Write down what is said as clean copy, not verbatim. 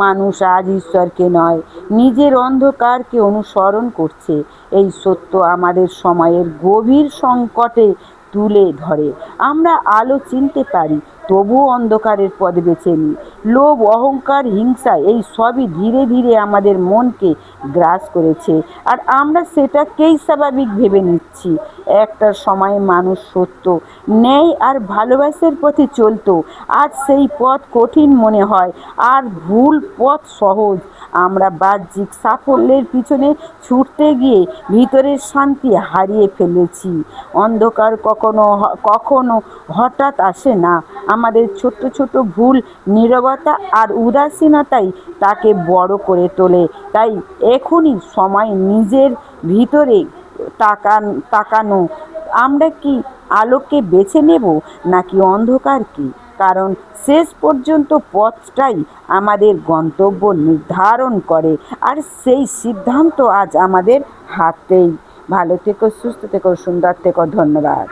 মানুষ আজ ঈশ্বরকে নয়, নিজের অন্ধকারকে অনুসরণ করছে। এই সত্য আমাদের সময়ের গভীর সংকটে তুলে ধরে। আমরা আলো চিনতে পারি, তবুও অন্ধকারের পথ বেছে নিই। লোভ, অহংকার, হিংসা এই সবই ধীরে ধীরে আমাদের মনকে গ্রাস করেছে, আর আমরা সেটাকেই স্বাভাবিক ভেবে নিচ্ছি। একটা সময় মানুষ সত্য, ন্যায় আর ভালোবাসার পথে চলতো। আজ সেই পথ কঠিন মনে হয়, আর ভুল পথ সহজ। আমরা বাহ্যিক সাফল্যের পিছনে ছুটতে গিয়ে ভিতরের শান্তি হারিয়ে ফেলেছি। অন্ধকার কখনো কখনো হঠাৎ আসে না। আমাদের ছোট ছোট ভুল, নীরবতা আর উদাসীনতাই তাকে বড় করে তোলে। তাই এখনই সময় নিজের ভিতরে তাকানো। আমরা কি আলোকে বেছে নেব, নাকি অন্ধকারকে? কারণ শেষ পর্যন্ত পথটাই আমাদের গন্তব্য নির্ধারণ করে, আর সেই সিদ্ধান্ত আজ আমাদের হাতেই। ভালো থেকো, সুস্থ থেকো, সুন্দর থেকো। ধন্যবাদ।